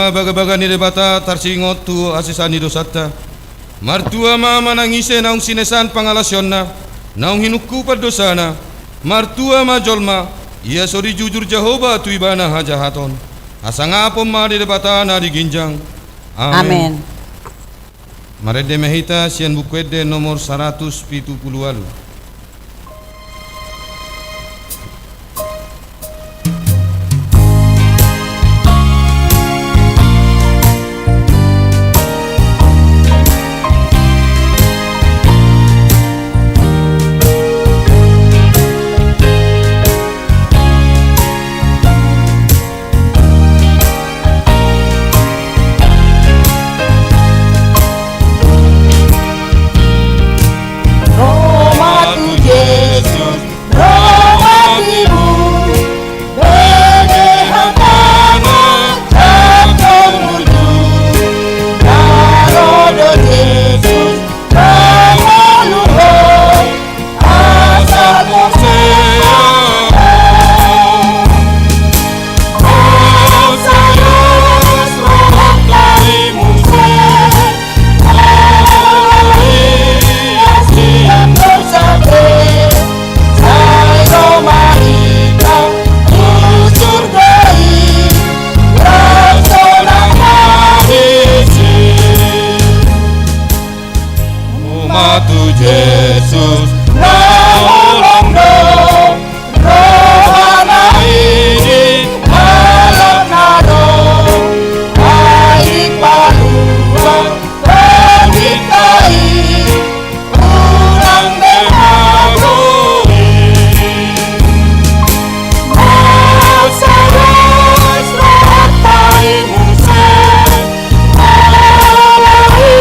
ma baga-baga ni debata tarsingot tu asisani dosata. Martua ma manangise naung sinesan pangalasyon na, naung hinukupad dosana. Martua ma jolma, ia sori jujur Jehovah tu ibana hajahaton. Asangapom ma di debata na diginjang. Amen. Marede mehita sian bukwede nomor 170 alu. Yesus nolong dong, rohana ini malam nadong, baik paluang berdikai, urang demagori, masalah seratai musen, alai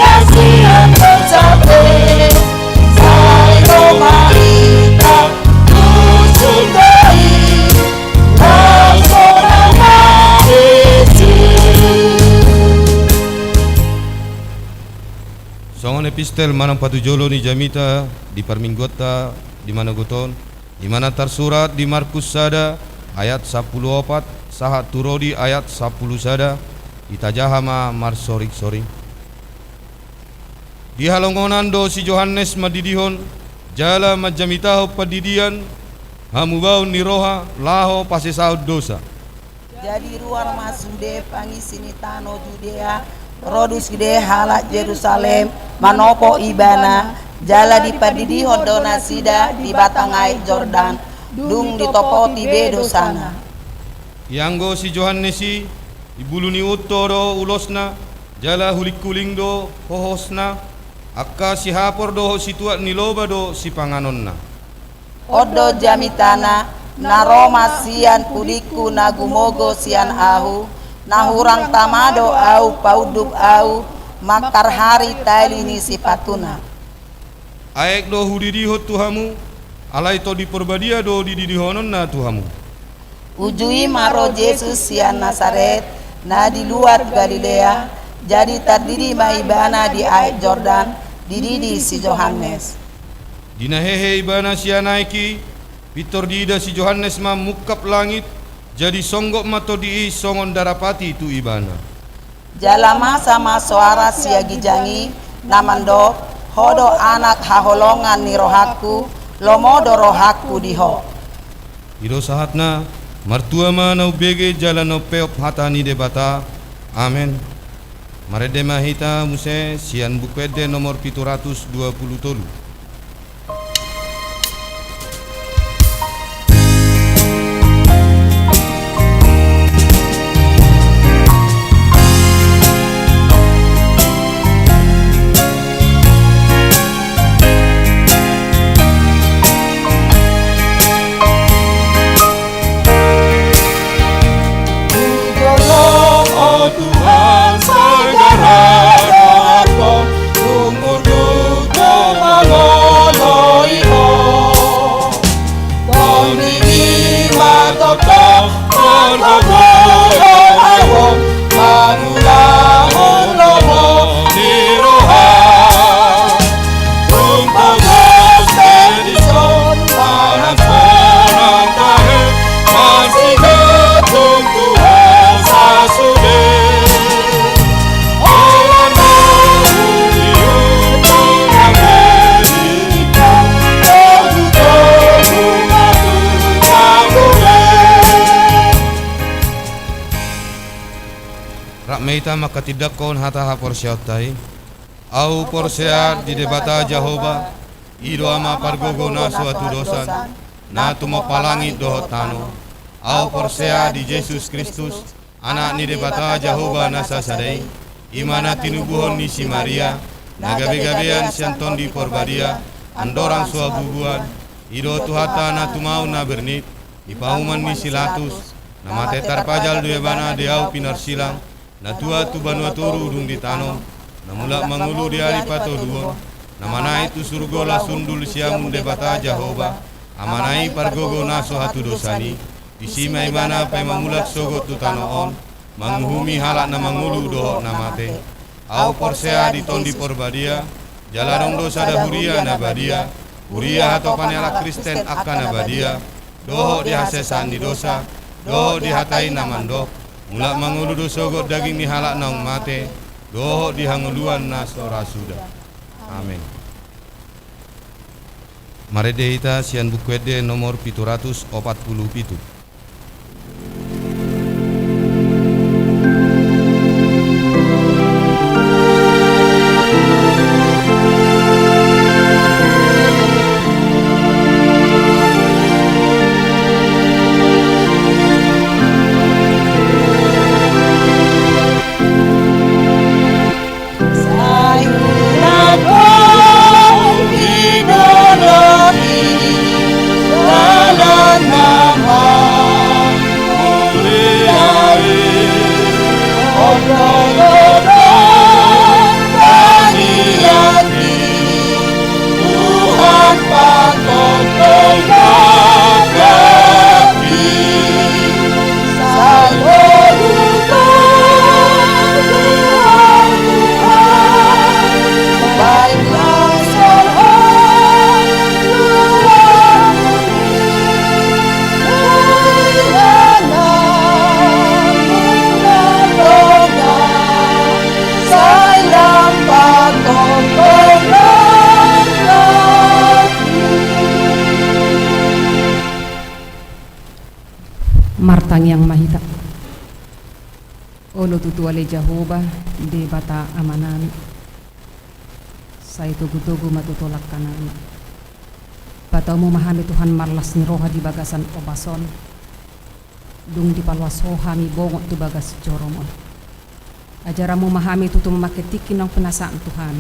asian bercapai. Songon epistel manang patujolo ni Jamita di Parminggota di mana goton di mana tersurat di Markus sada ayat 14 sahat turodi ayat 10 sada itajahama marsorik-soring di halongonan do si Johannes madidihon jala majamitaho padidian hamubau niroha laho pasesaud dosa. Jadi ruar masude pangisini tano Judea Rodus gede halak Yerusalem manopo ibana jala di padidi hodona sida di batangai Jordan dung di topoti bedo sana. Yanggo si Johannesi ibuluni utoro ulosna jala hulikuling do hohosna akka si hapor do situat niloba do si panganonna. Odo jamitana naroma sian pudiku nagumogo sian ahu nahurang tamado au pauduk au makar hari talini sipatuna. Aek do hudidiho tuhamu alai to diperbadia do didihonon na tuhamu. Ujui maro Yesus sian Nazaret na di luar Galilea jadi terdiri maibana di air Jordan dididi si Johannes. Dina hehe ibana sianaiki pitor dida si Johannes ma mukap langit jadi songgok mato di songon darapati tu ibana. Jalama sama suara siagi jangi namando hodo anak haholongan ni rohaku lomodo rohaku diho. Ido sahatna martua ma nau bege jalan no peop hatani debata. Amen. Marede mahita muse sian bukwede nomor 723. Tuhan segera datang, umur dunia malam. meita makatidakon hata haporsyautai au porsea di debata Jehovah ido ama pargogo na suatu dosan na tumapalangi dohotano au porsea di Yesus Kristus anak ni debata Jehovah nasa sadai imana tinubuhon ni si Maria na gabe-gabean sianton di porbadia andorang suabubuan ido tuhata na tumau na bernit ipahuman ni silatus na mate tarpajal duebana deau pinar silang na tua tu banua turu udung di tanom na mula mangulu di hari pato duon na manai tu surgo la sundul siamun debata Jehovah amanai pargogo naso hatu dosani isima imana pe mamulat sogo tu tanoon manguhumi halak na mangulu dohok na mate au porsea di tondi porbadia jalarong dosa dahuria na badia uria atau panela Kristen akan na badia dohok di hasesan di dosa dohok di hatai na mandok mulak mangulu dosogot daging ni halak naung mate dohok di hanguluan na sora sudah. Amin. Mari dehita sian bukuede nomor 747. Martang yang mahita olo tutuale Jehovah de bata amanami sai tugu-tugu matutolak kanami batamu mahami Tuhan marlas ni roha di bagasan obason dung di palwas rohami bongot tu bagas joromon ajaramu mahami tutu maketikin ng penasaan Tuhan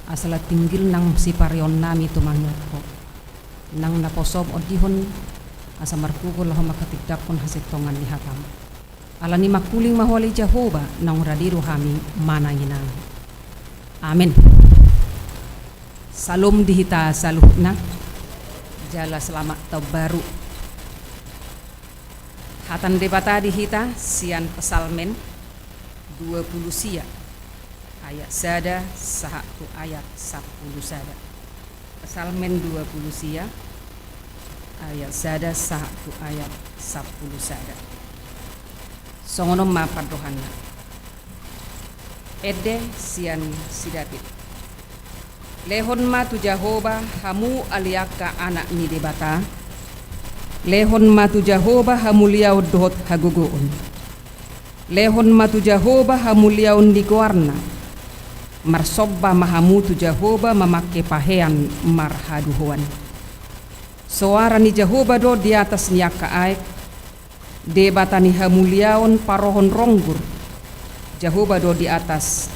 asala tinggil nang siparion nami tumanyotko nang naposob odihon asa marpugol laho makatigdakon hasetongan ni hakam alani makuling mahwali Jehovah nang radiru hami mananginang. Amin. Salom dihita saluhna jala selamat tau baru hatan debata dihita sian pesalmen 20 sia ayat sada sahatu ayat 10 sada pesalmen 20 sia ayat sada satu ayat 10 sada songono mapadohanna ede sian sidapit lehon ma tu Jehovah hamu aliaka anak ni debata lehon ma tu Jehovah hamuliau dohot hagugoon lehon ma tu Jehovah hamuliaun di guarna marsobba mahamu tu Jehovah memakai pahean marhaduhuan suara ni Jehovah do di atas niaka aik debata ni hamuliaon parohon ronggur Jehovah do di atas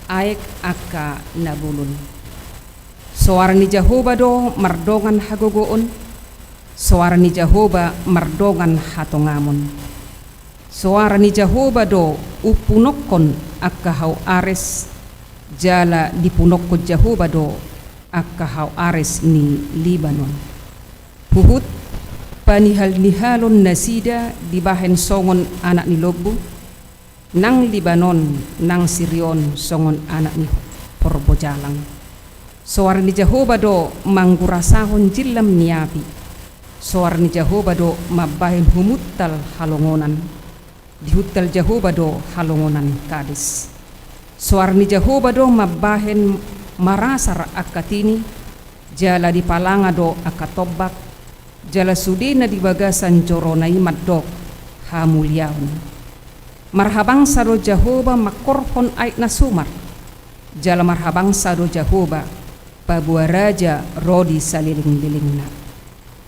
aik aka nabulun suara ni Jehovah do mardongan hagogoon suara ni Jehovah mardongan hatongamon suara ni Jehovah do upunokon aka hau ares jala dipunokko Jehovah do aka hau ares ni Libanon Puhut panihal-nihalon nasida di bahen songon anak ni Lobu nang Libanon nang Sirion songon anak ni Porbojalang suara ni Jehovah do manggurasahon jilam niapi suara ni Jehovah do mabahen humuttal halongonan dihuttal Jehovah do halongonan kadis suara ni Jehovah do mabahen marasar akatini jala di palanga do akatobak jala sudina di bagasan joronai maddok hamuliaun Marhabang sado Jehovah makorhon ait na sumar. Jala marhabang sado Jehovah pabua raja rodi saliling-liling na.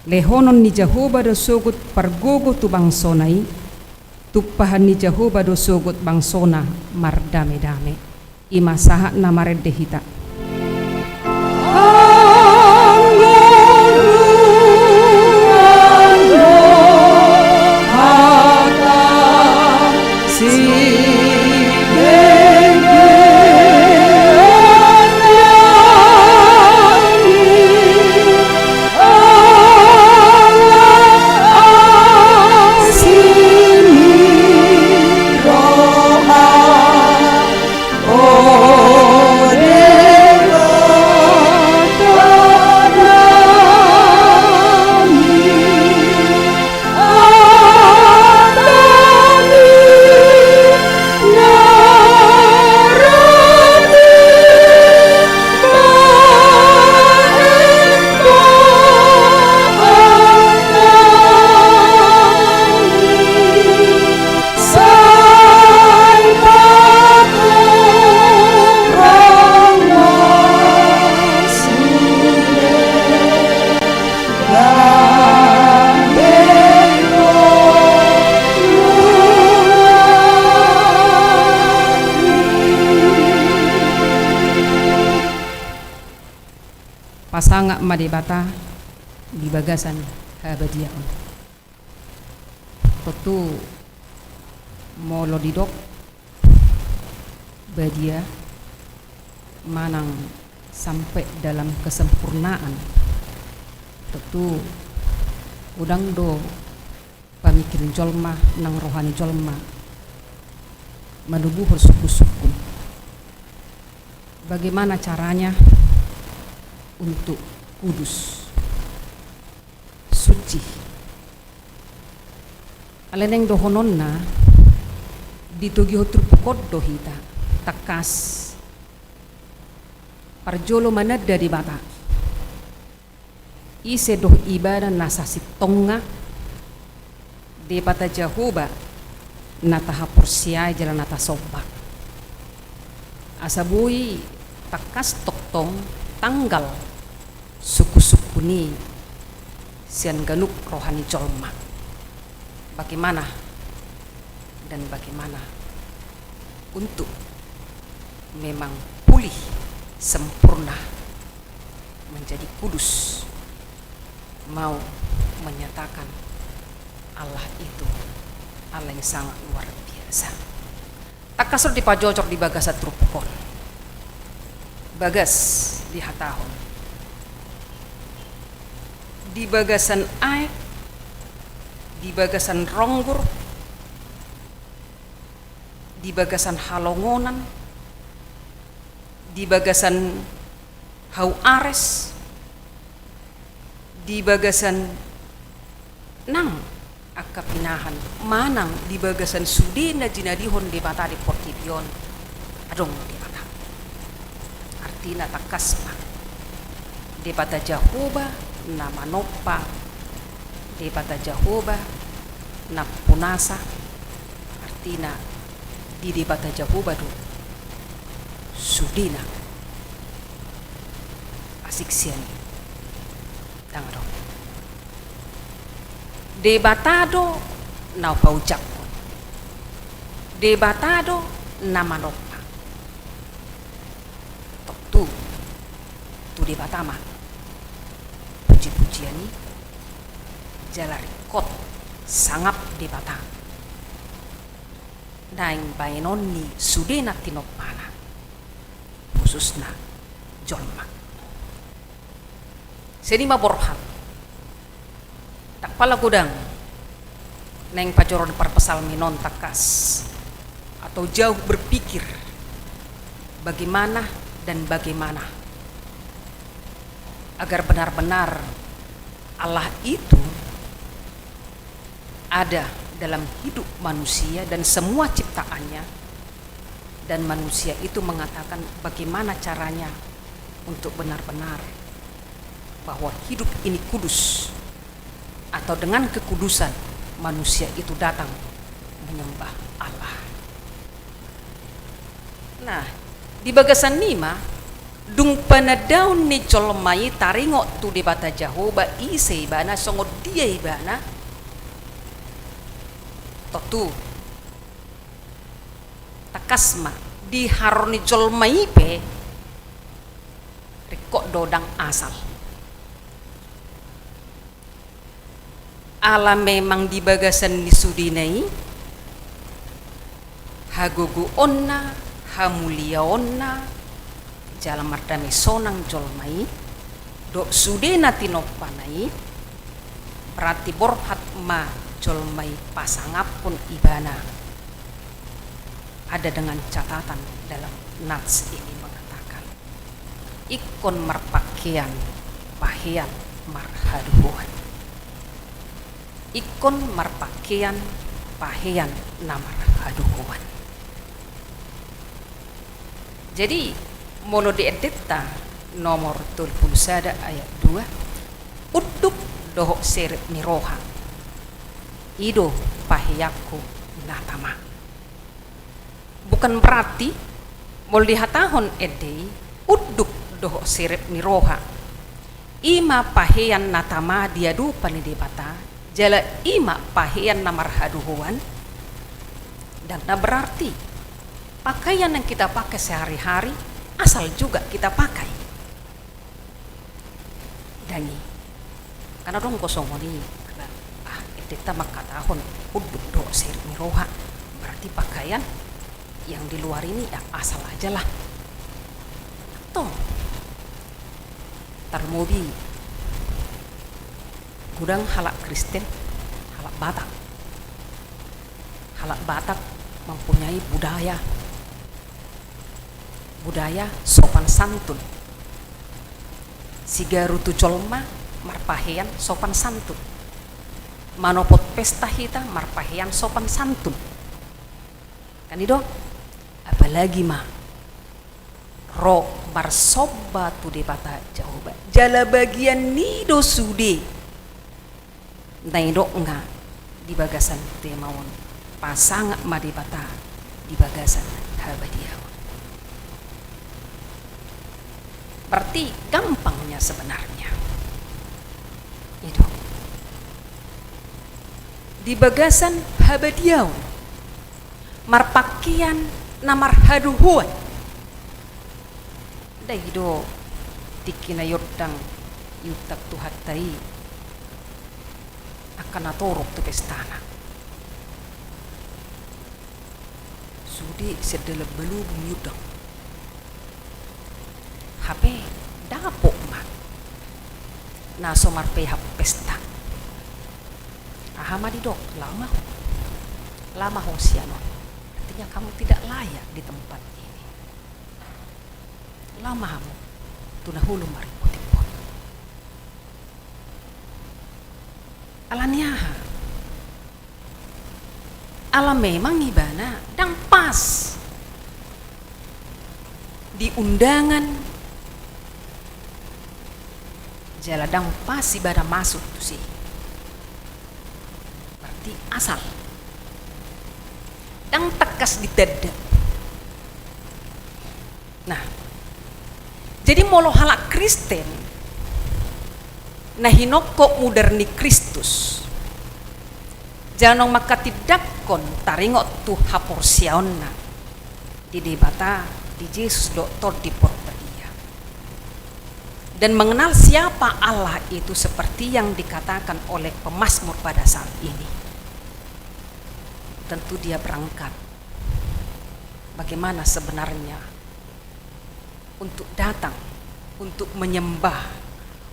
Lehonon ni Jehovah do sugut pargogo tu bangsonai. Tupahan ni Jehovah do sugut bangsona mardame-dame. Imasaha na maredehita. Pasanga madebata di bagasan habadiaon. Tentu molo didok badia manang sampai dalam kesempurnaan. Tentu udang do pamikirin jolma nang rohani jolma menubuh suku-suku. Bagaimana caranya untuk kudus, suci. Aleneng dohononna ditugi hotrupukod dohita takas parjolo manad dari bata ise doh ibadah nasasi tonga de bata Jehovah nata hapursiai jalan nata sobak asabui takas toktong tanggal suku-suku ni sian ganuk rohani jolma. Bagaimana dan bagaimana untuk memang pulih sempurna menjadi kudus, mau menyatakan Allah itu Allah yang sangat luar biasa. Tak kasur dipajocok di bagasa trupukon bagas di hatahon di bagasan air, di bagasan ronggur, di bagasan halongonan, di bagasan hau ares, di bagasan nang akapinahan manang di bagasan sudena jinadihon di bata di portibion adong di bata artina takasma di bata Jehovah na manopa di bata Jehovah na punasa artina di bata Jehovah do sudina asiksian tangado debatado na paujakon debatado na manopa tok tu debatama puji-pujian ni jalari kot sangap debata daing bainon ni sudena tinopana khususna jolma seni maborhan tak pala gudang neng pajoron parpesal minon takas atau jauh berpikir bagaimana dan bagaimana agar benar-benar Allah itu ada dalam hidup manusia dan semua ciptaannya, dan manusia itu mengatakan bagaimana caranya untuk benar-benar bahwa hidup ini kudus, atau dengan kekudusan manusia itu datang menyembah Allah. Nah, di bagasan nima dung panadaun ni colmai taringo tu di bata Jahoba ise ibana songot dia ibana totu takasma di haroni colmai pe rikok dodang asal ala memang di bagasan ni sudinai hagogo onna hamulia onna jala mardami sonang jolmai dok sudena tinopanai berarti borhat ma jolmai pasangapun ibana ada dengan catatan dalam nats ini mengatakan ikon marpakaian pahian marhaduhan ikon marpakaian pahian namar haduhan. Jadi mono diedita nomor 31 ayat 2 uduk doho seret miroha ido pahiyaku natama. Bukan berarti mol dihatahon edei uduk doho seret miroha ima pahiyan natama diadu panidipata jala ima pahiyan namar haduhuan dan berarti pakaian yang kita pakai sehari-hari asal juga kita pakai. Dani, karena dong kosong ini, kita maka tahun uduk do seri miroha berarti pakaian yang di luar ini ya asal aja lah. Toh, tarmobi gudang halak Kristen, halak Batak mempunyai budaya sopan santun. Sigarutu colma marpahean sopan santun. Manopot pesta hita marpahean sopan santun. Kan itu apalagi mah ro barsoba tu de bata Jahoba. Jala bagian nido sude. Naido enggak di bagasan temawon pasang madibata di bagasan habadiau. Berarti gampangnya sebenarnya itu di bagasan habadiau marpakian namar haduhuan daido tikina yordang yutak tuhatai akan atorok tu pestana sudi sedele belu yudang HP dapok mah na somar pehap pesta ahama di dok lama hosianon artinya kamu tidak layak di tempat ini lama kamu tunahulu mari putipot alaniaha alam memang ibana dan pas di undangan jaladang pas ibadah masuk tu sih berarti asal dan tekas ditedek. Nah jadi molo halak Kristen nah hinokko moderni Kristus janong makatidakon taringot tu haporsiaonna di debata di Yesus doktor di portadia dan mengenal siapa Allah itu seperti yang dikatakan oleh pemazmur pada saat ini. Tentu dia berangkat bagaimana sebenarnya untuk datang, untuk menyembah,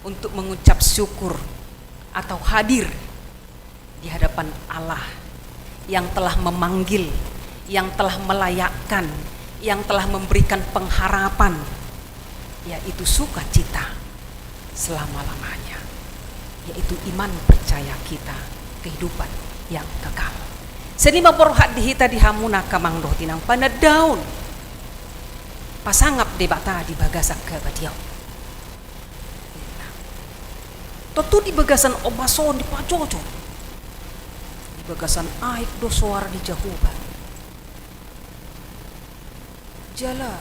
untuk mengucap syukur atau hadir di hadapan Allah yang telah memanggil, yang telah melayakkan, yang telah memberikan pengharapan, yaitu sukacita selama-lamanya, yaitu iman percaya kita, kehidupan yang kekal. Senima borhat dihita dihamuna kamang doh tinang panadaun pasangap debata di bagasan kebadiau. Tentu di bagasan obason di pajojo, di bagasan aik do suara di Jahoba. jala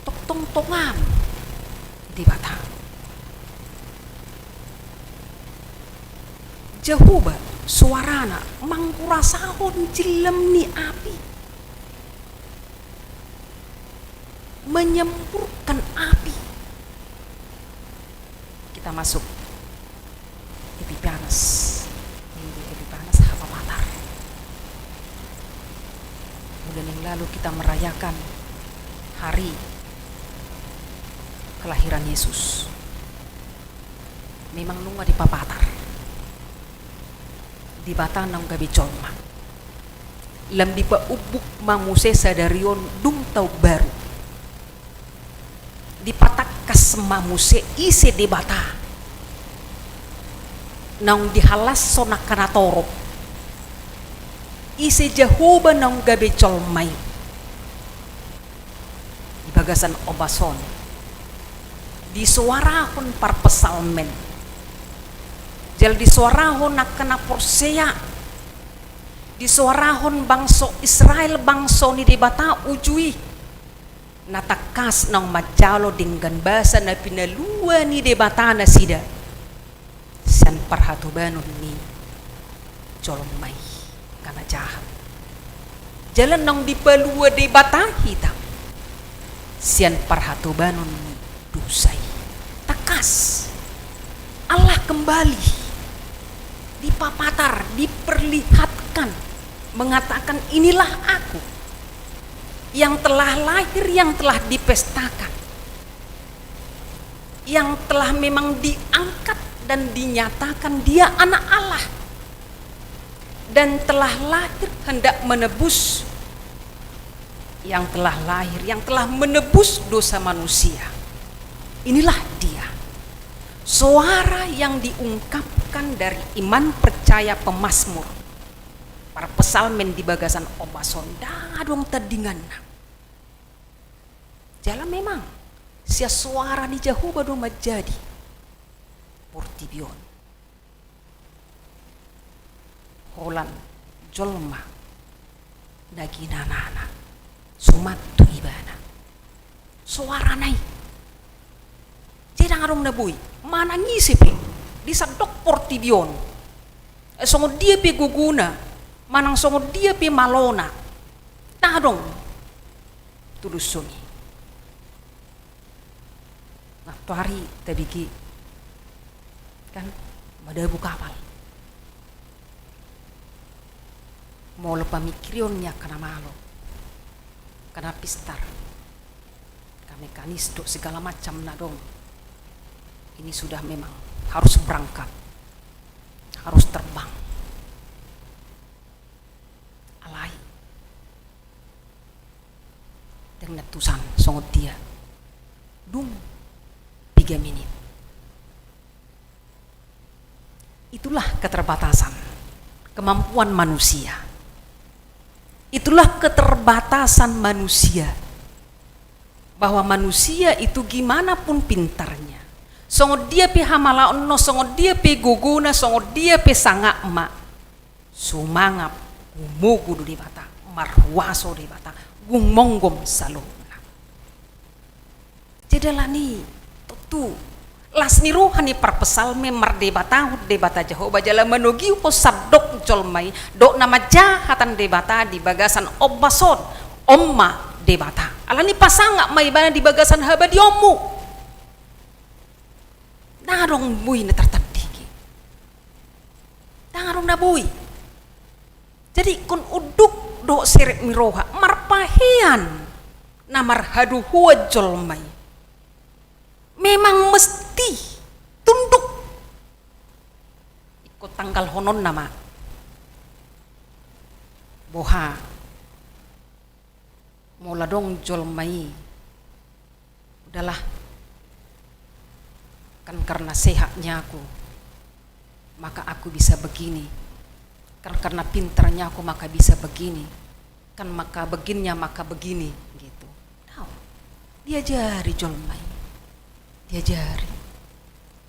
tok tong-tongan di bata. Jehovah suarana mangkurasahon jilem ni api, menyemburkan api. Kita masuk Epipanes, minggu Epipanes hapa patar. Bulan yang lalu kita merayakan hari kelahiran Yesus. Memang nunggu di papatar, di batanang gabi colma. Lam di paubuk mamuse sadarion dung tau baru. Di patakas mamuse ise di bata. Nang dihalas sonak kanatorok. Ise Jehovah nang gabi colmay. Di bagasan obason. Di suarahon parpesalmen. Jal di suarahon nak kena porsea. Di suarahon bangso Israel bangso ni di bata ujui. Natakas nang majalo dinggan basa na pinalua ni di bata na sida. San parhatubanon ni colmay kana jahat. Jalan nang dipalua di bata hitam. Sian parhatubanon ni dusay. Takas. Allah kembali dipapatar, diperlihatkan, mengatakan inilah aku yang telah lahir, yang telah dipestakan, yang telah memang diangkat dan dinyatakan dia anak Allah dan telah lahir hendak menebus, yang telah lahir, yang telah menebus dosa manusia. Inilah dia, suara yang diungkapkan dari iman percaya pemazmur. Para pesalmen di bagasan obason dadong tadingan. Jala memang sia suara ni Jehovah do majadi portibion. Holan jolma daginanana sumatu ibana. Suara nai tidak ngarong nabui mana ngisipi di sadok portibion. Songo dia pe guguna manang songo dia pe malona tadong tulus sungi. Nah tu hari tabiki kan madabu kapal mau lepa mikirionnya kana malo kana pistar kana mekanis dok segala macam nadong. Ini sudah memang harus berangkat, harus terbang. Alai dengan tusan songot dia dung 3 menit. Itulah keterbatasan kemampuan manusia. Itulah keterbatasan manusia, bahwa manusia itu gimana pun pintarnya, songo dia pe hamala onno, songo dia pe guguna, songo dia pe sanga emak, sumangap gumugu di bata, marwaso di bata, gumonggom salona. Jedalani tutu las ni rohani parpesalme mardebata debata Jehovah jala menugi ko sadok jolmai dok nama jahatan debata di bagasan obason omma debata alani pasanga mai bana di bagasan haba di omu darong bui na tertadiki darong na bui jadi kun uduk do seret miroha marpahian namar hadu huwa jolmai memang mesti tunduk ikut tanggal honon nama boha mula dong jolmai udahlah kan karena sehatnya aku maka aku bisa begini, kan karena pintarnya aku maka bisa begini, kan maka beginnya maka begini gitu. Tahu diajari jolmai, diajari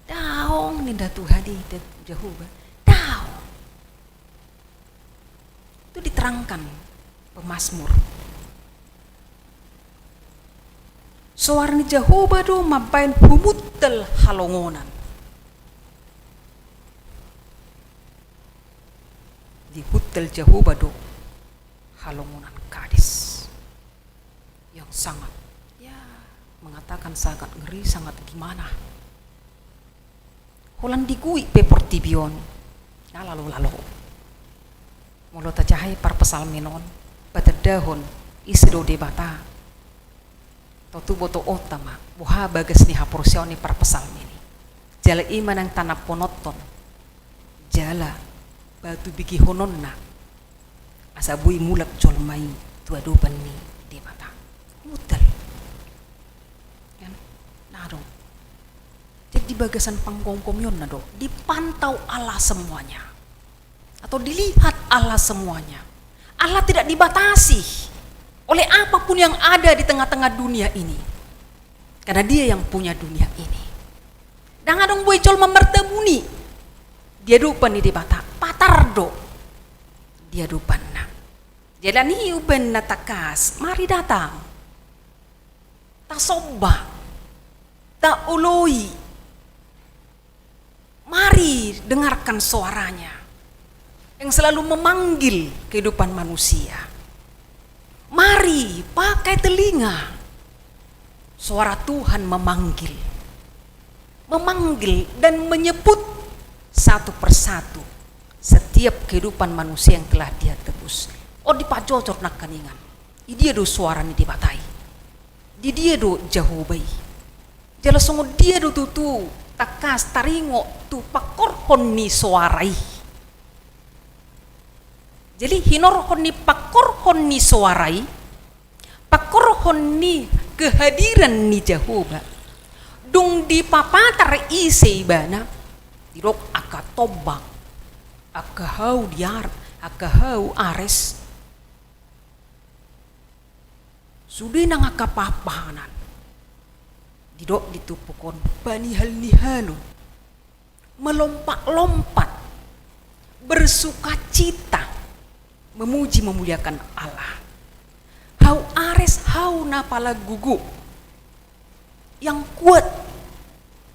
daong ninda Tuhan di Jehovah daong itu diterangkan Pemasmur. Suarani Jehovah do mabain humuttel halongonan. Di hutel Jehovah do halongonan Kades yang sangat mengatakan sangat ngeri, sangat gimana. Holan digui pe portibion lalu mulut cahai par pesal menon patadahon isdo debata totu boto otama buha bagas ni haporsioni par pesal meni jala iman yang tanah ponoton jala batu bigi hononna asabui mulak jolmai tuadupan ni debata mutal kan nado jadi di bagasan panggongkomyon nado dipantau Allah semuanya atau dilihat Allah semuanya. Allah tidak dibatasi oleh apapun yang ada di tengah-tengah dunia ini. Karena dia yang punya dunia ini. Dan adong boy jol memertemuni. Dia dupan di bata patardo. Dia dupan na. Jalani uben na takas, mari datang. Ta soba. Ta uloi. Mari dengarkan suaranya yang selalu memanggil kehidupan manusia. Mari pakai telinga. Suara Tuhan memanggil dan menyebut satu persatu setiap kehidupan manusia yang telah dia tebus. Oh di pacocor nak kaningan. Di dia do suara ni dibatai. Di dia do Jehovah. Jala songo dia do tutu takas taringo tu pakorhon ni suarai. Jadi hinorhon ni pakorhon ni suarai, pakorhon ni kehadiran ni Jehovah. Dung di papatar isi ibana, dirok akatobak, akahau diar, akahau ares. Sudah nang akapapahanan, dirok ditupukon banihal nihalo, melompat-lompat, bersukacita. Memuji memuliakan Allah. Hau ares hau napala gugu yang kuat,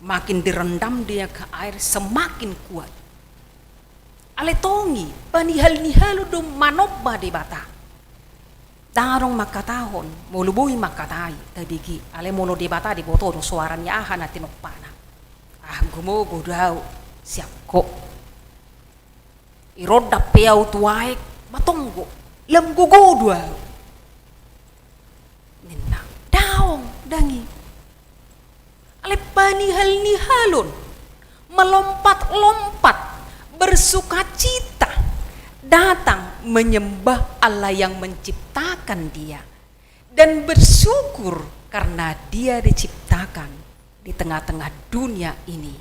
makin direndam dia ke air semakin kuat. Ale tongi panihal nihalu dum manobba de bata. Darong makatahon molubui makatai tabigi ale molo de bata di boto do suaranya aha natin opana. Gumo godau siap kok. Iroda peau tuaik matonggo lem gugu dua ninna daong dangi ale panihal nihalun melompat-lompat bersukacita datang menyembah Allah yang menciptakan dia dan bersyukur karena dia diciptakan di tengah-tengah dunia ini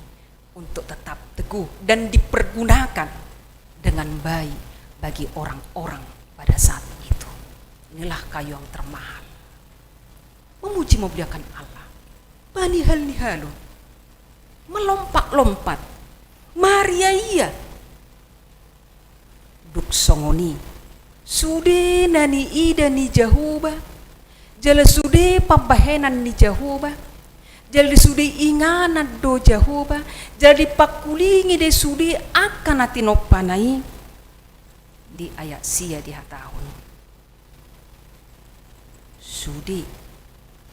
untuk tetap teguh dan dipergunakan dengan baik bagi orang-orang pada saat itu. Inilah kayu yang termahal. Memuji memuliakan Allah. Banihal nihalu. Melompat-lompat. Maria iya. Duk songoni. Sude nani ida ni Jehovah. Jala sude pabahenan ni Jehovah. Jala sude inganan do Jehovah. Jadi pakulingi de sude akan atinopanai. Di ayat sia di hatahun sudi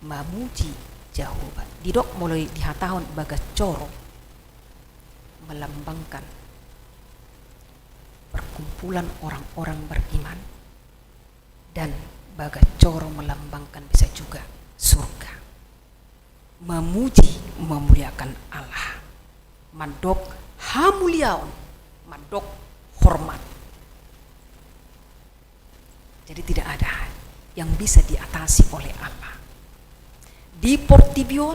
mamuji Jehovah didok mulai di hatahun bagas coro melambangkan perkumpulan orang-orang beriman dan bagas coro melambangkan bisa juga surga. Memuji memuliakan Allah mandok hamuliaun mandok hormat. Jadi tidak ada yang bisa diatasi oleh Allah. Di portibion,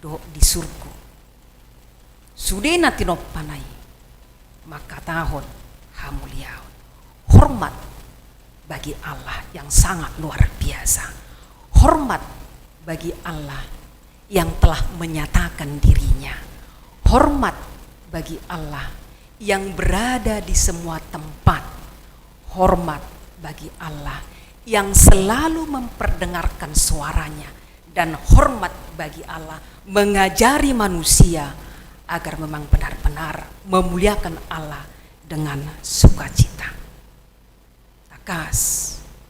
do di surga. Sudena tinopanai, maka tahun hamuliaun. Hormat bagi Allah yang sangat luar biasa. Hormat bagi Allah yang telah menyatakan dirinya. Hormat bagi Allah yang berada di semua tempat. Hormat bagi Allah, yang selalu memperdengarkan suaranya, dan hormat bagi Allah, mengajari manusia agar memang benar-benar memuliakan Allah dengan sukacita. Takas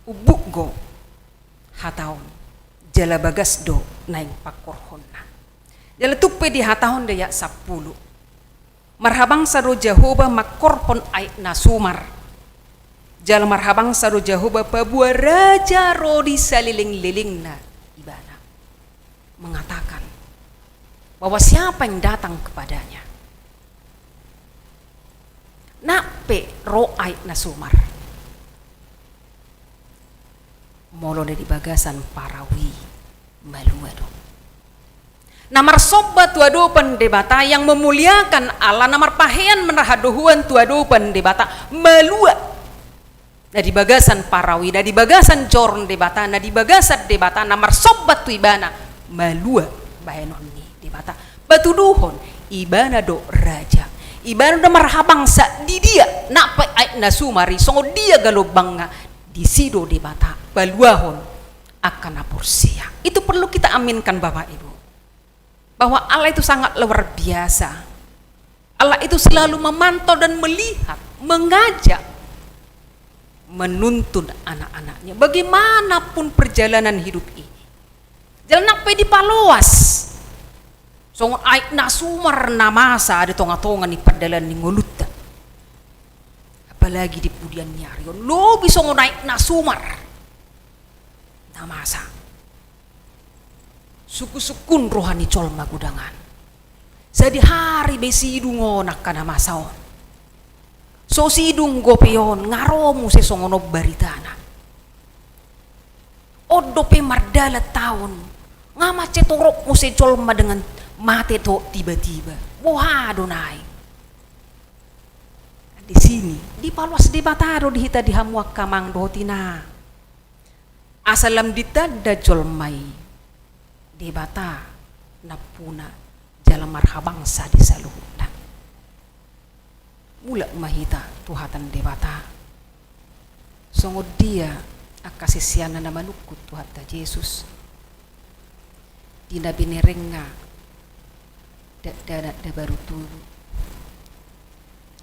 ubuk go hataon jala bagas do naing pakorhonna jala tuppe di hataon daya 10 marhabang saro Jehovah makorpon ay nasumar jala marhabang saro Jehovah pabua raja rodi saliling-liling na ibana, mengatakan bahwa siapa yang datang kepadanya nape ro'ay nasumar molo di bagasan parawi maluado. Namar sobat tuado pendebata yang memuliakan Allah, namar pahean menerahaduhuan tuado pendebata malua. Na di bagasan parawi, na di bagasan jorn debata, na di bagasan debata, namar sobat tu ibana malua bahenon ni debata. Batuduhon ibana do raja. Ibana do marhabang sa di dia napa ay nasumari songo dia galobang nga di sido debata baluahon akan apursia. Itu perlu kita aminkan Bapak Ibu, bahwa Allah itu sangat luar biasa. Allah itu selalu memantau dan melihat, mengajak, menuntun anak-anaknya bagaimanapun perjalanan hidup ini. Jalan apa di paluas songon ay nasumar namasa ada tonga-tonga ni padalan ni ngulutan, apalagi di pudian nyari lo bisa naik nasumar namasa suku-sukun rohani colma gudangan sadi hari besidung onak kana masaon so sidung gopeon ngaromu sesongono baritana odope mardala tahun ngama cetorok mu se colma dengan mate to tiba-tiba wah donai di sini di paluas di bataro di hita di hamuak kamang dotina asalam ditanda jolmai di bata napuna jalan marhabangsa di saluhuna mula mahita tuhatan di bata songod dia akasisiana na manukut tuhata Yesus di nabi nerenga da baru turu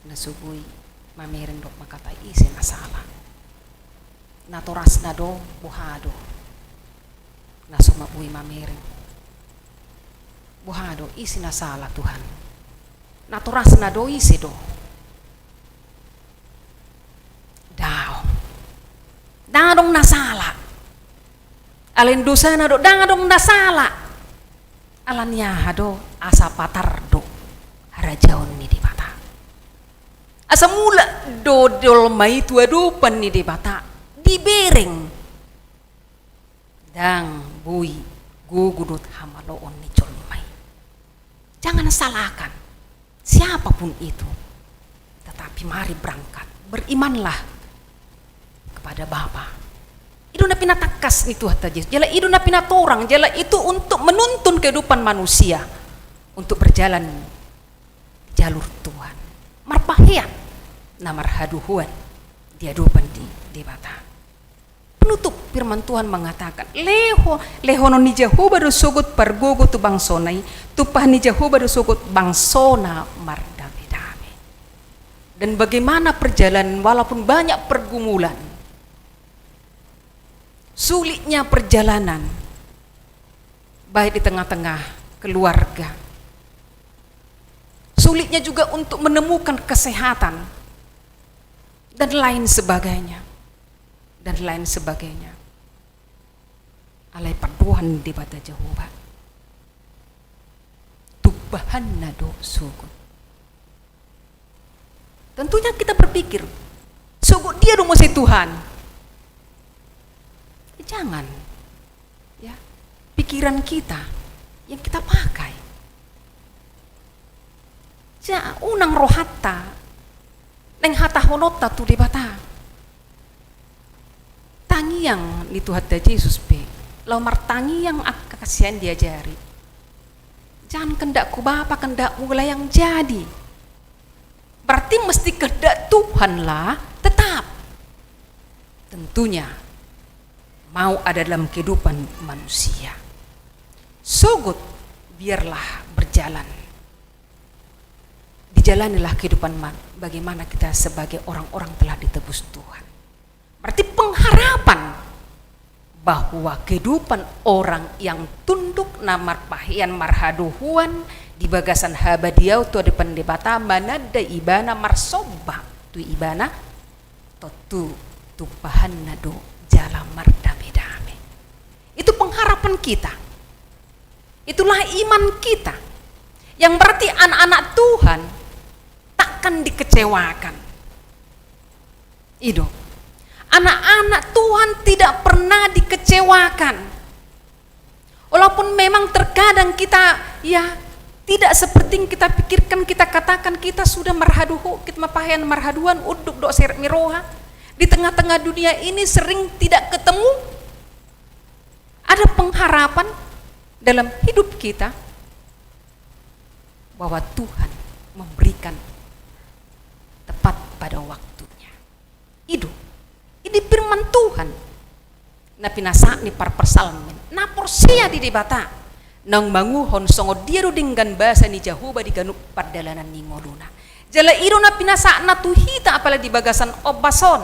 nasugui mameren dok makata isi nasala natoras na do buhado nasumabui mameren buhado isi nasala Tuhan natoras na do isi do dadong nasala alin dosa na do dadong nasala alanya do asa patar do harajaon ni di bata asa mula dodol mai tuadupan ni di bata dibereng dang bui gugudut hamaloon ni colmai. Jangan salahkan siapapun itu, tetapi mari berangkat, berimanlah kepada Bapa. Itu na pinatakas ni Tuhan Yesus. Jala itu na pinatorang, jala itu untuk menuntun kehidupan manusia untuk berjalan jalur Tuhan. Marpahian namar haduhuan diadupan di bata. Penutup firman Tuhan mengatakan, lehono ni Jehovah do sugut pargogo tu bangsonai, tupah ni Jehovah do sugut bangsona mardame-dame. Dan bagaimana perjalanan walaupun banyak pergumulan, sulitnya perjalanan, baik di tengah-tengah keluarga, sulitnya juga untuk menemukan kesehatan, dan lain sebagainya. Dan lain sebagainya. Alai paduhan di bata Jehovah. Tubahan nado sugut. Tentunya kita berpikir, sugut dia dong masih Tuhan. Jangan, ya, pikiran kita yang kita pakai. Ja, unang rohata, neng hata honota tu di bata. Tangiang ni Tuhan Yesus be, lamar tangiang kasihan diajari. Jangan kendakku Bapa, kendakmu lah yang jadi. Berarti mesti kehendak Tuhan lah tetap. tentunya mau ada dalam kehidupan manusia. Sogot, biarlah berjalan. Dijalanilah kehidupan bagaimana kita sebagai orang-orang telah ditebus Tuhan. Berarti pengharapan bahwa kehidupan orang yang tunduk namar pahian marhaduhuan di bagasan habadiau tu ada pendebata mana da ibana marsoba tu ibana tu tupahan nado jalan mardame-dame. Itu pengharapan kita. Itulah iman kita. Yang berarti anak-anak Tuhan takkan dikecewakan. Itu. Anak-anak Tuhan tidak pernah dikecewakan. Walaupun memang terkadang kita tidak seperti yang kita pikirkan, kita katakan kita sudah marhaduhu, kita mapahian marhaduan uduk dok seret miroha. Di tengah-tengah dunia ini sering tidak ketemu. Ada pengharapan dalam hidup kita bahwa Tuhan memberikan tepat pada waktunya. Ini firman Tuhan. Na pinasa ni parpersalmen. Na porsia di debata. Nang manguhon songo diaro dinggan basa ni Jehovah di ganuk pardalanan ni ngoluna. Jala iro na pinasa na tuhita apala di bagasan obason.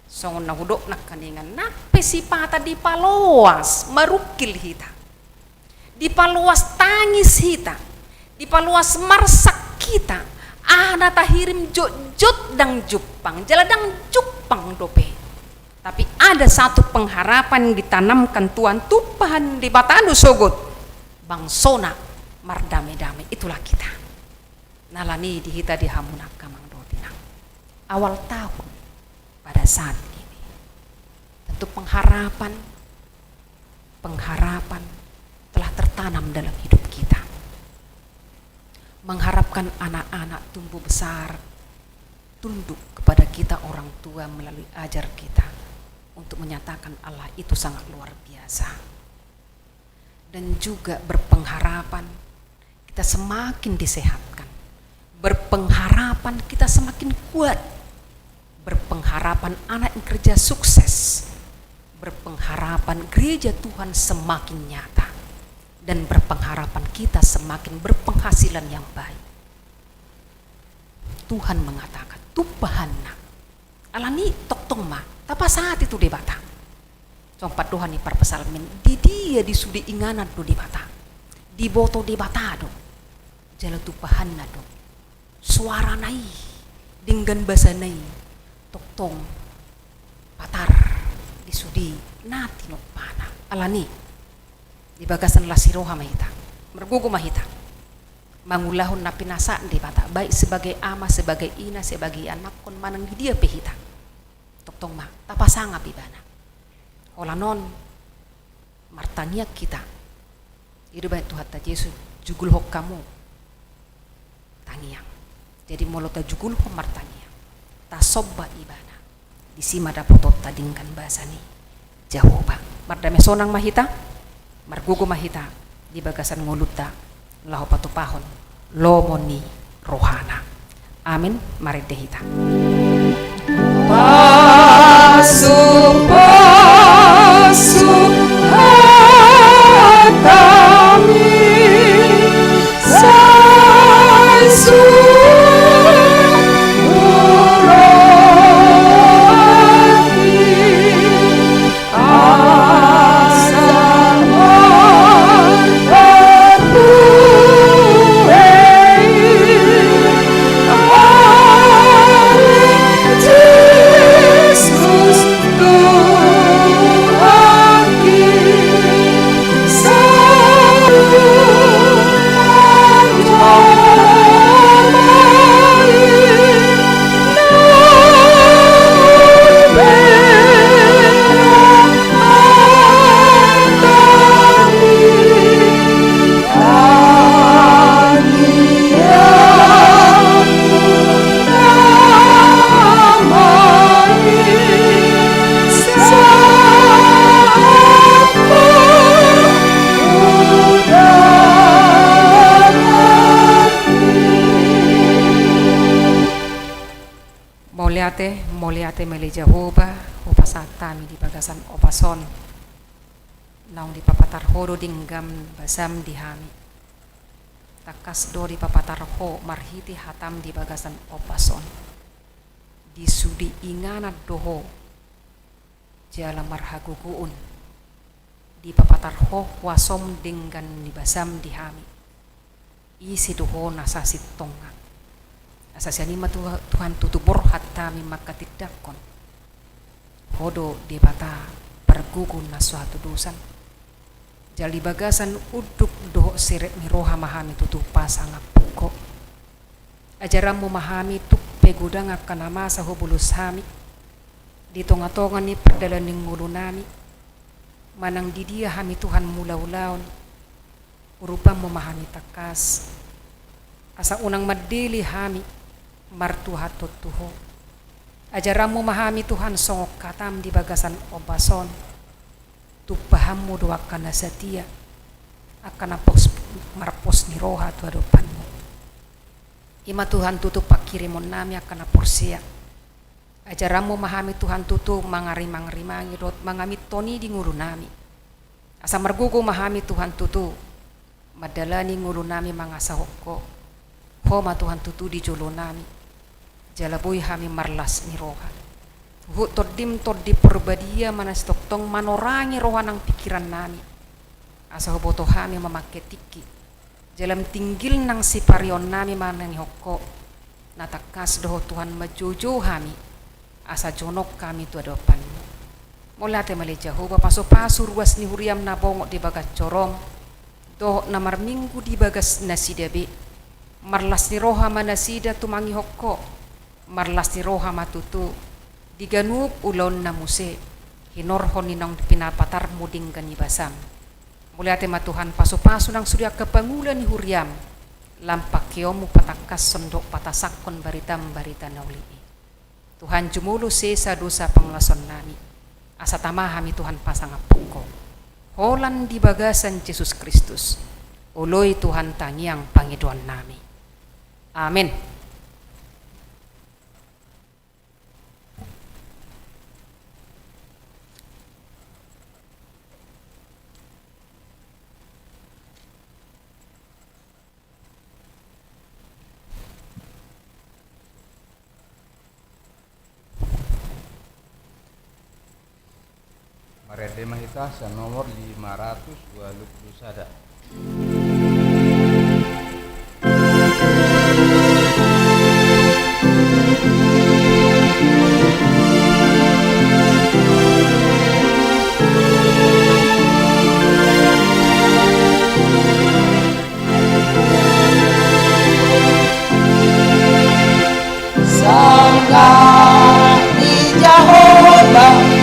Songo na hudok na kaningan na pesipata di paloas marukil hita. Di paluas tangis hita. Di paluas marsak kita. Ana tahirim jot dang jupang, jaladang jupang dope. Tapi ada satu pengharapan yang ditanamkan Tuhan tupahan di batanu sogot. Bangsona mardame-dame, itulah kita. Nalani dihita di hamunak kamang dotinang. Awal tahun pada saat ini. Tentu pengharapan telah tertanam dalam hidup kita. Mengharapkan anak-anak tumbuh besar, tunduk kepada kita orang tua melalui ajar kita untuk menyatakan Allah itu sangat luar biasa. Dan juga berpengharapan kita semakin disehatkan, berpengharapan kita semakin kuat, berpengharapan anak yang kerja sukses, berpengharapan gereja Tuhan semakin nyata, dan berpengharapan kita semakin berpenghasilan yang baik. Tuhan mengatakan, tupahanna alani toktong ma, tapa saat itu debata. Sompat Tuhan ni parpasalmin, di dia disudi inganan do debata, di boto debata do, jala tupahanna do, suara nai, dinggan basa nai, toktong patar disudi nati no pana alani. Di bagasan lasiroha mahita, mergugu mahita, mangulahun na pinasa di bata, baik sebagai ama, sebagai ina, sebagai anak kon manang di dia pehita. Toktong ma, tapasanga bibana. Holanon martania kita. Idu baik Tuhan ta Yesus jugul hok kamu tangiang. Jadi molota jugul hok martania. Ta sobba ibana. Di sima dapotot tadingkan basani. Jehovah. Mardame sonang mahita. Margugo mahita di bagasan nguluta laho patupahon lomoni rohana. Amin. Mari dehita. Pasu hatami sasu Moliate mele Jehovah, pasatami di bagasan opason naung di papatar hodo dinggam basam dihami takas do di papatar ho marhiti hatam di bagasan opason disudi ingana doho jala marhaguguun di papatar ho wasom dinggan di basam dihami isi doho nasasit tonga asasianima Tuhan tutubor hatami makatidakon hodo di bata pergugun na suatu dosan jali bagasan uduk doho sirek miroha mahami tutu pasang puko ajaran memahami tuk pegudang akan nama sahubulus hami di tonga-tonga ni perdalan ning ngulunami manang di dia hami Tuhan mula-ulaun urupa memahami takas asa unang madili hami martuha tutuho ajaran memahami Tuhan songok katam di bagasan obason tupahammu doakan setia akan apos marpos ni roha tu adopanmu ima Tuhan tutup pakirimon nami akan aporsia ajaranmu memahami Tuhan tutup mangari-mangri dot mangamit toni di nguru nami asa margugu memahami Tuhan tutup madalani nguru nami mangasahoko homa Tuhan tutup di jolo nami jalaboy hami marlas ni roha hu toddim toddi perbadia manas toktong manorangi roha nang pikiran nami asa hoboto hami memakai tiki jalam tinggil nang siparion nami manang hokko natakas doho Tuhan majojo hami asa jonok kami tu adopanmu mulate male Jehova paso-paso ruas ni huriam na bongok di bagas corom doho na marminggu di bagas nasidabe marlas ni roha manasida tumangi hokko marlas ni roha matutu diganup ulon na muse hinorhon ninang pinapatar muding gani basam muliate matuhan paso-paso nang surya kepangulan ni huriam lampak kiomu patakas sondok patasakon barita nauli Tuhan jumulu sesa dosa panglason nami asa tamahami Tuhan pasang apungko holan di bagasan Yesus Kristus uloy Tuhan tangiang pangiduan nami amin. Marede Mahitasa nomor 520 sada. Sangga di Jehovah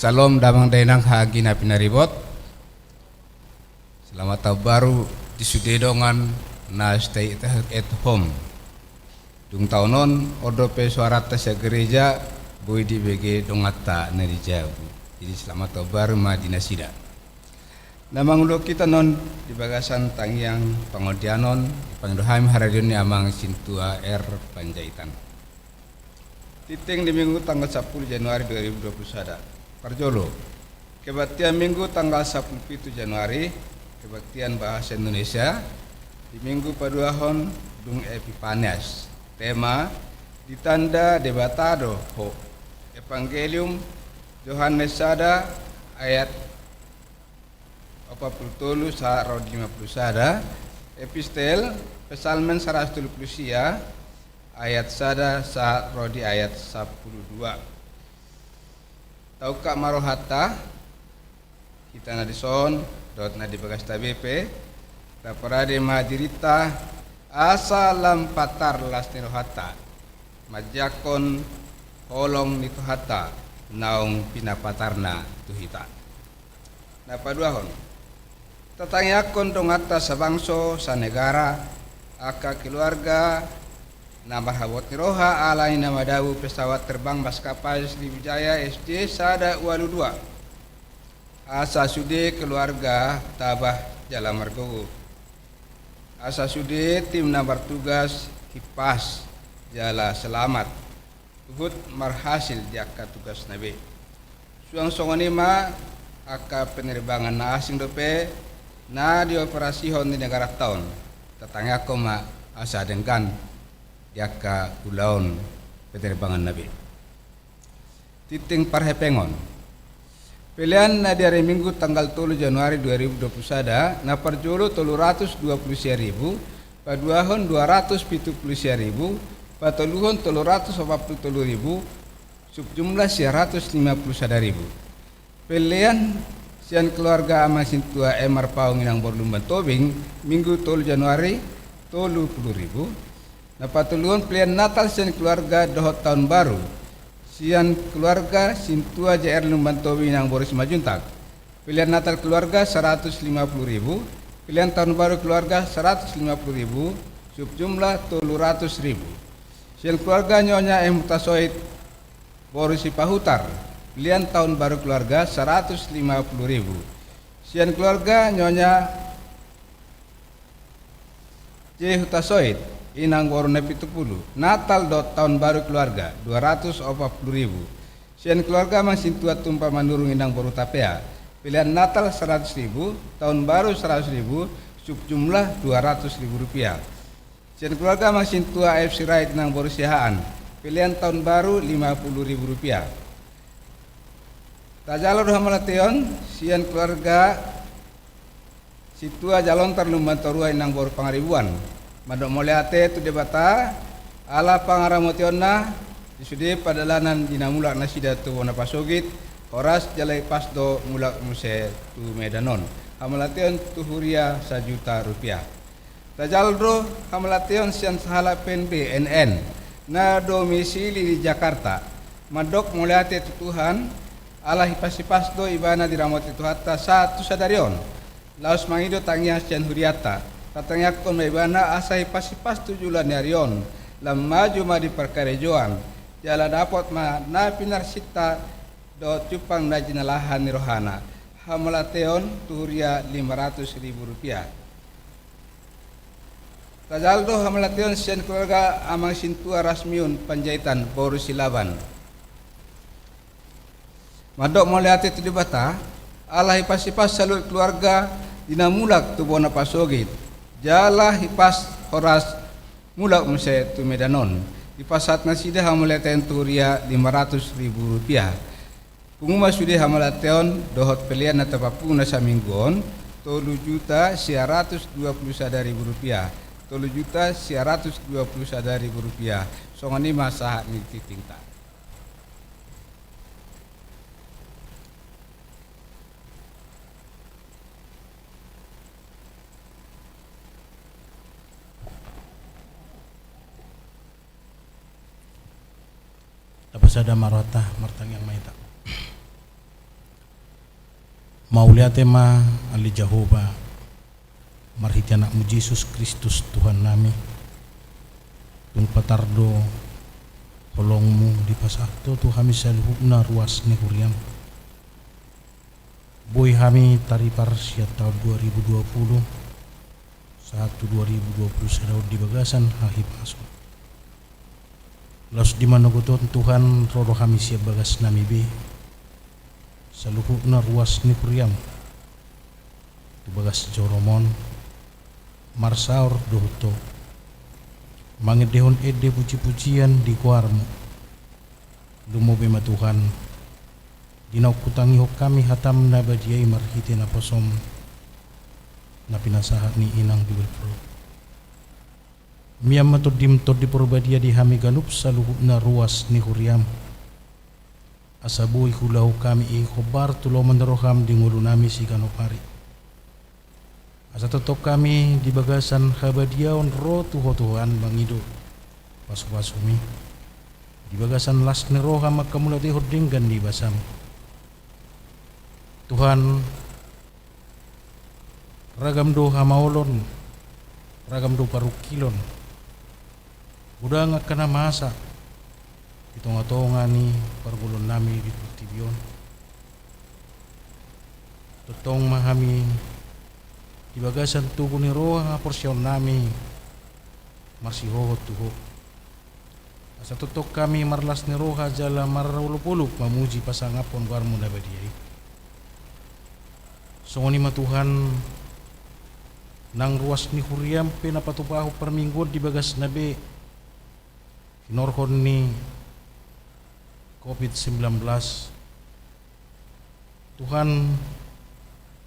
Salam damang dainang hagina pinaribot. Selamat tahun baru di sudedongan na stay at home. Dung taunon odope suarata sa gereja boy di BG dongata na di Jabu. Jadi selamat tahun baru Madina Sida. Namang ulo kita non di bagasan tangiang pangodianon pangdoham haradion ni amang Sintua R Panjaitan. Titing di minggu tanggal 10 Januari 2021. Parjolo, kebaktian minggu tanggal 17 Januari, kebaktian bahasa Indonesia di minggu paduahon Dung Epifanias. Tema ditanda debatado ho Evangelium Yohanes sada ayat 47 sa 50 sada, epistel Pesalmen 130 ayat sada sa rodi ayat 12. Tauka marohata kita na dison dot na dibagas tabepe raparade madirita asa lampatar las nirohata majakon holong nitohata naong pinapatarna tuhita. Napaduahon tatangakon dong atas sa bangso sa negara aka keluarga na barhabot niroha alay na madawu pesawat terbang maskapai Sriwijaya SJ sada 22 asa sude keluarga tabah Jala Margowo asa sude tim na bertugas kipas Jala Selamat Tuhut marhasil jaka tugas nabe suang songonima aka penerbangan na asing dope na dioperasihon di negara tahun tetangga koma asa dengkan jaka ulaun penerbangan nabe titing parhepengon pilihan na di hari Minggu tanggal 3 Januari 2021 na perjolo 320.000 paduahon 270.000 pataluhon 383.000 subjumlah 151.000 pilihan sian keluarga amasin tua Emar Paung inang Borlumban Tobing Minggu 3 Januari 30.000 na pataluhon pilihan Natal sian keluarga dohot tahun baru sian keluarga Sintua JR Lumban Tobing inang Boris Majuntak pilihan Natal keluarga 150.000 pilihan tahun baru keluarga 150.000 subjumlah 300.000 sian keluarga Nyonya Mutasoid Boris Pahutar pilihan tahun baru keluarga 150.000 sian keluarga Nyonya J Hutasoid inang Borone Pitupulu Natal dot tahun baru keluarga 240.000 sian keluarga Masintua Tumpa Mandurung inang Boru Tapea pilihan Natal 100.000 tahun baru 100.000 subjumlah 200.000 rupiah sian keluarga Masintua AFC Right inang Boru Sihaan pilihan tahun baru 50.000 rupiah Tajalo Rahmalateon sian keluarga Situa Jalontar Lumban Torua inang Boru Pangaribuan Madok moleate tu debata ala pangaramotionna disude padalanan dinamulak nasida tu wana pasogit horas jalai pasdo mulak muse tu medanon hamalateon tu huria 1 juta rupiah tajaldo hamalateon sian sahala PNB NN na domisili di Jakarta madok moleate tutuhan ala hipasipasdo ibana diramoti tuhata satu sadarion laos mangido tangia sian huriata katanya kon ibana asai pasipas tujulan yarion lam maju ma di perkarejoan jala dapat ma na pinarsita do cupang na jinalahan nirohana hamalateon tuhuria 500.000 rupiah tajaldo hamalateon sian keluarga amang Sintua Rasmiun Panjaitan Boru Silaban madok moliate tu dibata ala hipasipas salut keluarga dinamulak tu bona pasogit jala hipas horas mulak muse tu medanon hipasat nasida hamalateon tuhuria 500.000 rupiah penguma sudah hamalateon dohot pelian atau papuna saminggon 3.121.000 rupiah 3.121.000 rupiah songani masa ni titingta Tapasada marwata martang yang maita mauliate ma ali Jehovah marhiti anakmu Yesus Kristus Tuhan nami tung patardo holongmu di pasakto tu kami saluhna ruas ni huriam boy kami taripar siat tahun 2020 2021 di bagasan hahib asun Los di mana goton Tuhan roro kami siap bagas nami be saluhuna ruas ni kuriam tu bagas joromon marsaur dohuto mangedehon ede puji-pujian di kuarmu. Dumo bema Tuhan, dinau kutangi ho kami hatam na badiai marhiti na posom na pinasahat ni inang di Belpro. Miyam matodim to di porbadia di hami ganup saluhu na ruas ni huriam. Asabuy hulahu kami khobar tulo meneroham di ngulu nami si ganopari. Asa totok kami di bagasan habadiaon ro tuho-tuhan bangido pasu-pasumi. Di bagasan las neroham makamulati hodinggan di basam. Tuhan ragam do hamaolon, ragam do parukilon. Udah nggak kena masa di tonga-tonga ni pargulon nami di Tibion. Totong mahami di bagasan tubuh ni roha porsion nami masih roho tuho. Asa totok kami marlas ni roha jala marulupuluk mamuji pasangapon warmu nabadiai. Songoni ma Tuhan nang ruas ni huriam pinapatupaho per minggu di bagas nabe norhon ni COVID-19. Tuhan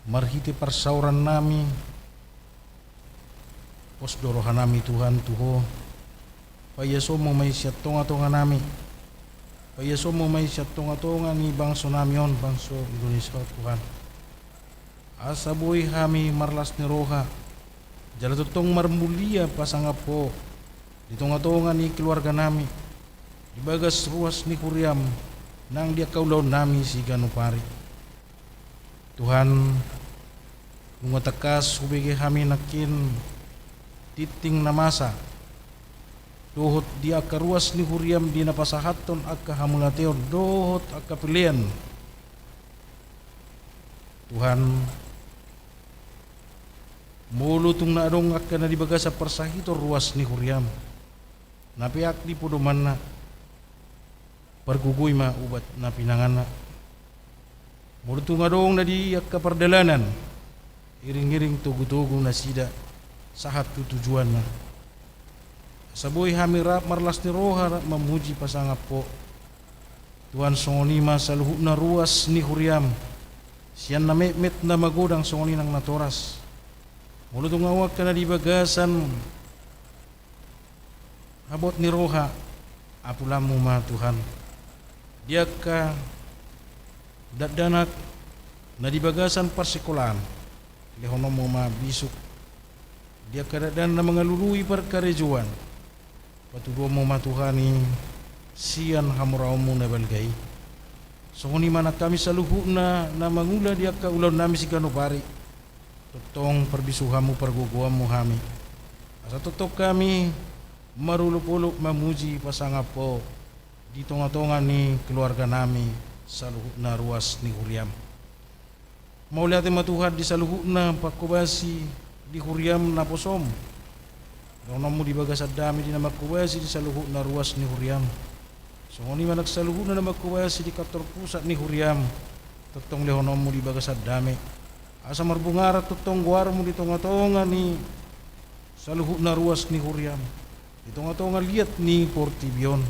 marhiti persauran nami pos dorohan nami Tuhan tuho payaso mo may siya tonga-tonga nami payaso mo may siya tonga-tonga ni bangso nami on bangso Indonesia Tuhan. Asa boy kami marlas ni roha jala tutong marmulia pasangapo di tonga-tonga ni keluarga nami di bagas ruas ni Kuriam nang dia kaulaw nami si Ganupari. Tuhan mengatakas hubigi kami nakin titing na masa dohot dia ka ruas ni Kuriam di napasahaton akka hamulateo dohot akka pilihan. Tuhan mulutong na adong akka na di bagas sa persahito ruas ni Kuriam. Napiak di puduman na pergugoy ma ubat na pinangana. Murto nga dong na di kapardalanan iring-iring tugu-tugu na sida sahat tujuan na. Saboy hamirap marlas ni roha mamuji pasangap po. Tuhan songonima sa luhu na ruas ni Huriam. Siyan na met na magodang songoni ng natoras. Murto nga wag ka na di bagasan abot ni roha apulam mo ma Tuhan. Dia ka dadanak na di bagasan parsikulan lehono mo ma bisuk. Dia ka dadan na mga luluy perkarejuan patudo mo ma Tuhani siyan hamuraw mo na balgay. So kung mana kami sa luhu na mangula dia ka ulaw nami si Ganupari totong perbisuhan mo perguguan mo kami. Asa totok kami marulupuluk mamuji pasangapo di tonga-tonga ni keluarga nami sa luhut na ruas ni Huriam. Mauliati matuhan di sa luhut na pakubasi di Huriam na posom. Namu di bagas dami di na makubasi di sa luhut na ruas ni Huriam. So ngoni man nagsaluhut na makubasi di kantor pusat ni Huriam. Totong lehonomu di bagas dami. Asa marbungara totong guar mo di tonga-tonga ni sa luhut na ruas ni Huriam. Itong liat ni Portibion.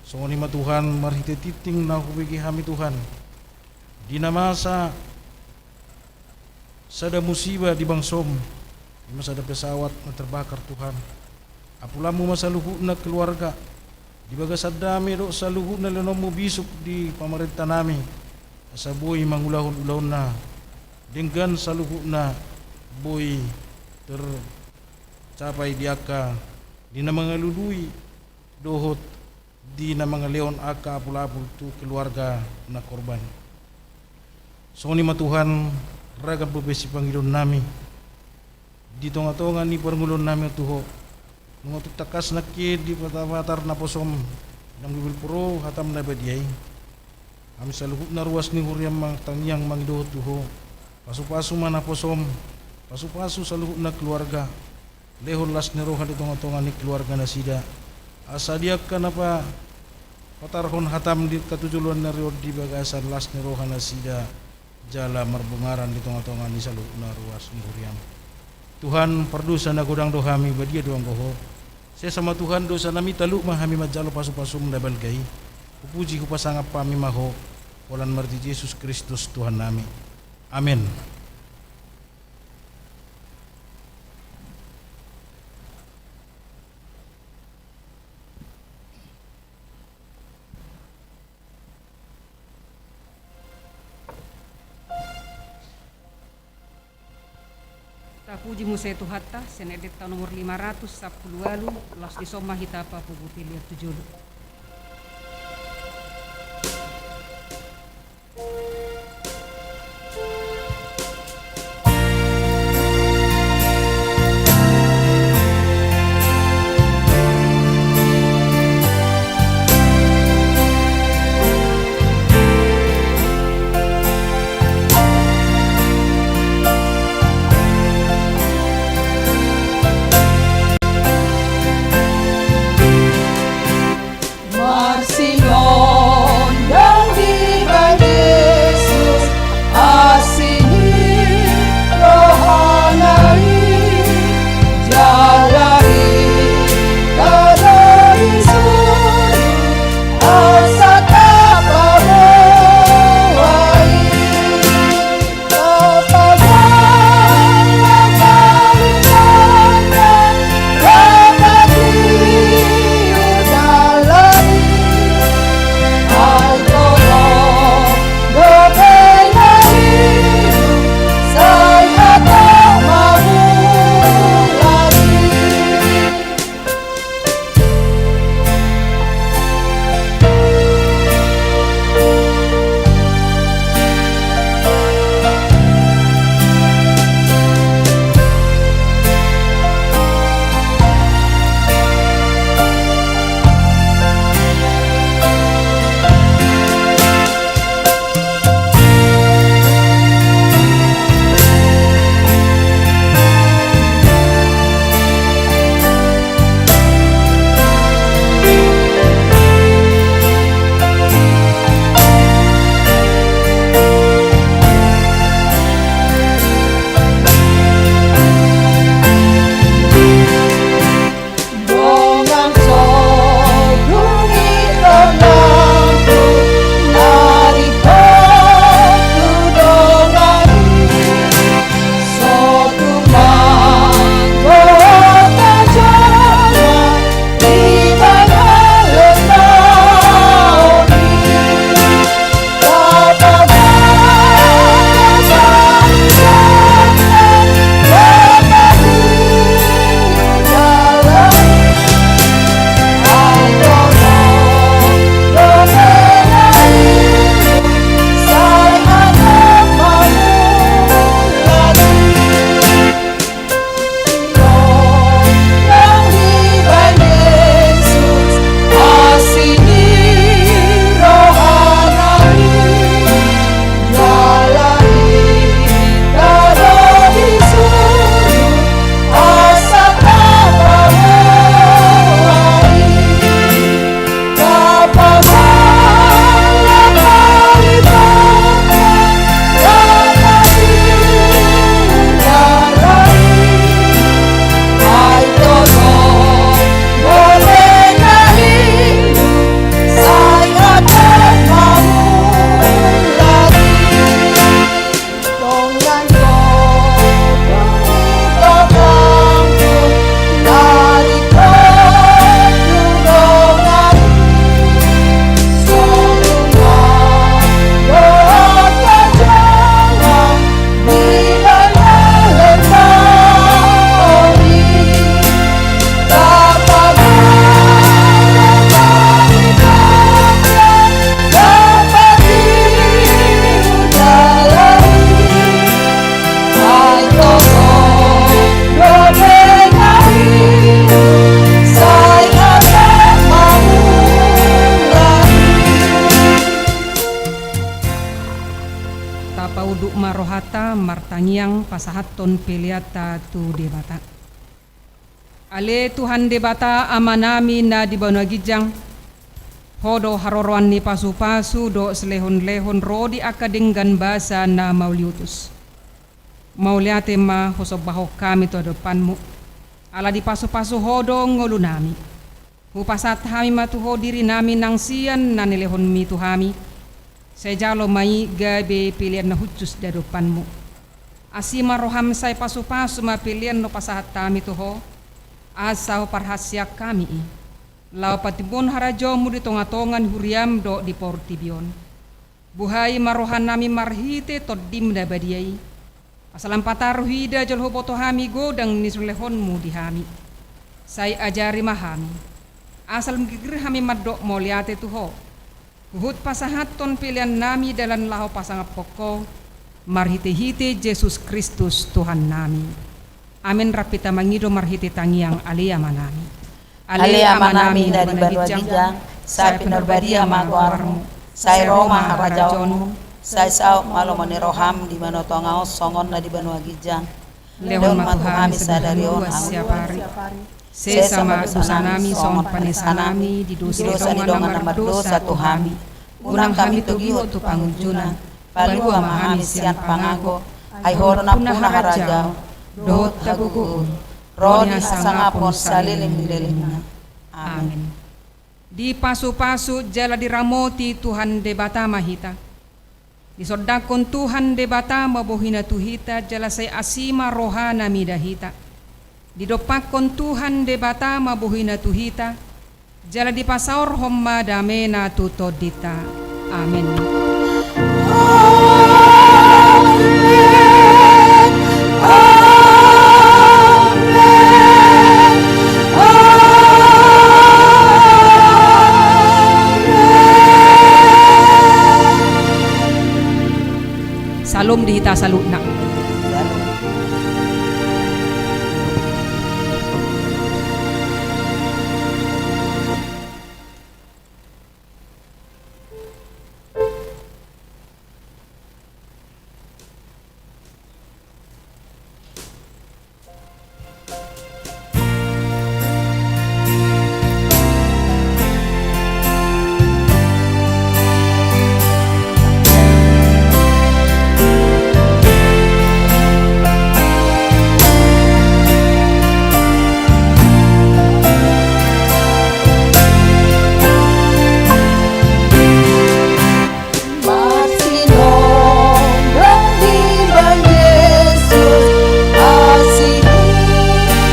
So ni Tuhan marhitititing na hubigi kami Tuhan. Di na masa sada musibah di bangsom. Di masa ada pesawat na terbakar Tuhan. Apulamu masa luhut na keluarga. Di bagas dami do sa luhut na lenomu bisuk di pamarintah nami. Asaboy mangulahon-ulahon na. Dengan sa luhut na boy tercapai diaka di na mga luluy dohot di na mga leon aka apul-apul tu keluarga na korban. So ni matuhan ragam bebesi Panginoon nami di tonga-tonga ni perngulon nami tuho nung takas na kid di patawatar na posom ng bibil puro hatam na badiay kami sa luhut na ruas ni Huriam mga tangyang mangidohot tuho pasu-pasu man na posom pasu-pasu sa luhut na keluarga lehon las ni roha di tonga-tonga ni keluarga na sida asa dia kanapa patarhon hatam di katujuluan na riod di bagasan las ni roha na sida jala marbungaran di tonga-tonga ni salu na ruas ni Huriam. Tuhan perdusa na gudang dohami badia doang goho Saya sama Tuhan dosa nami talu mahami majalo pasu-pasum dabal gai. Puji ku pasangap pami maho. Walan marti Yesus Kristus Tuhan nami. Amin. Puji Musa Tuhatta, senedit tahun nomor 510 lalu, las disoma hitapa puguti lihat tujulu. marohata martangiang pasahaton peliata tu debata. Ale Tuhan debata amanami na di banagijang hodo haroroan ni pasu-pasu do selehon-lehon rodi akadinggan basa na mauliutus. Mauliate ma hosobaho kami to depanmu. ala di pasu-pasu hodong ngolu nami. Hupasat hami matuho diri nami nang sian na nilehon mi tuhami. Sejalo mai gabe pilihan na hucus darupanmu. Asima roham say pasu-pasu ma pilihan no pasahat kami tuho. Asaw parhasyak kami i. Lau patibon harajomu di tonga-tongan huriam do di portibion. Buhay marohan nami marhite toddim da badiai. Asalam pataruhida jolho boto hami godang nisulehonmu di hami. Say ajari mahami. Asal mgigir hami madok moliate tuho. Huhut pasahaton pilihan nami dalam laho pasangap poko. Marhite-hite Yesus Kristus Tuhan nami. Amin rapita mangido marhite tangiang alia manami. Alia manami dari Banua Gijang, saya pinarbadia maguarmu, saya Roma harajaonmu, saya sau malomoni roham di manotongao songon na di Banua Gijang. Lehon matuhami sadari on siapari. Sesama dosa nami songon panesa nami di dosa nomor dosa tuhami. Unang kami tugiho tu pangunjuna, palua mahami sian pangago, ay horona puna harajao, dohot taguguun. Rodi sangapon saliling nililingna. Amin. Di pasu-pasu jala diramoti Tuhan debata mahita. Di sodakon Tuhan debata mabohina tuhita jala say asima rohana midahita. Di dopakon Tuhan debata mabohina tuhita. Jala di pasaur homma damena tutodita. Amin.